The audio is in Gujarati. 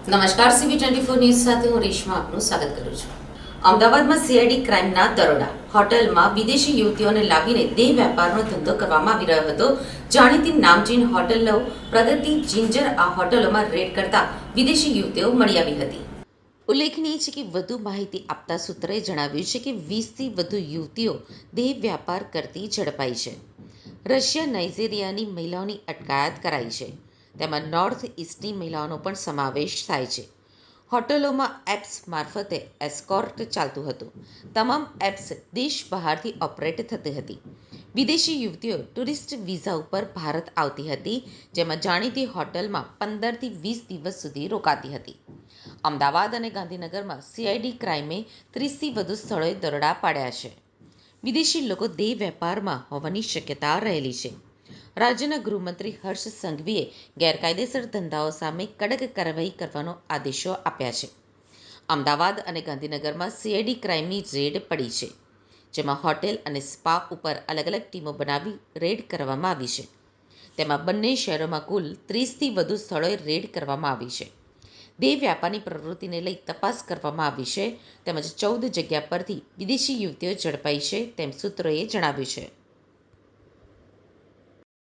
નમસ્કાર, CB24 ન્યૂઝ સાથે હું રેશમા આપનું સ્વાગત કરું છું. અમદાવાદમાં CID ક્રાઇમના દરોડા. હોટલમાં વિદેશી યુવતીઓને લાવીને દેહ વેપારનો ધંધો કરવામાં આવી રહ્યો હતો. જાણીતી નામચીન હોટલ લવ પ્રગતિ જિંજર આ હોટલોમાં રેડ કરતા વિદેશી યુવતીઓ મળી આવી હતી. ઉલ્લેખનીય છે કે વધુ માહિતી આપતા સૂત્રોએ જણાવ્યું છે કે 20થી વધુ યુવતીઓ દેહ વ્યાપાર કરતી ઝડપાઈ છે. રશિયા નાઇજીરિયાની મહિલાઓની અટકાયત કરાઈ છે. તેમાં નોર્થ ઇસ્ટની મહિલાઓનો પણ સમાવેશ થાય છે. હોટલોમાં એપ્સ મારફતે એસ્કોર્ટ ચાલતું હતું. તમામ એપ્સ દેશ બહારથી ઓપરેટ થતી હતી. વિદેશી યુવતીઓ ટુરિસ્ટ વિઝા ઉપર ભારત આવતી હતી, જેમાં જાણીતી હોટલમાં 15થી 20 દિવસ સુધી રોકાતી હતી. અમદાવાદ અને ગાંધીનગરમાં CID ક્રાઇમે 30થી વધુ સ્થળોએ દરોડા પાડ્યા છે. વિદેશી લોકો દેહ વેપારમાં હોવાની શક્યતા રહેલી છે. રાજ્યના ગૃહમંત્રી હર્ષ સંઘવીએ ગેરકાયદેસર ધંધાઓ સામે કડક કાર્યવાહી કરવાનો આદેશો આપ્યા છે. અમદાવાદ અને ગાંધીનગરમાં CID ક્રાઇમની રેડ પડી છે, જેમાં હોટેલ અને સ્પા ઉપર અલગ અલગ ટીમો બનાવી રેડ કરવામાં આવી છે. તેમાં બંને શહેરોમાં કુલ 30થી વધુ સ્થળોએ રેડ કરવામાં આવી છે. દેહ વ્યાપારની પ્રવૃત્તિને લઈ તપાસ કરવામાં આવી છે, તેમજ 14 જગ્યા પરથી વિદેશી યુવતીઓ ઝડપાઈ છે, તેમ સૂત્રોએ જણાવ્યું છે.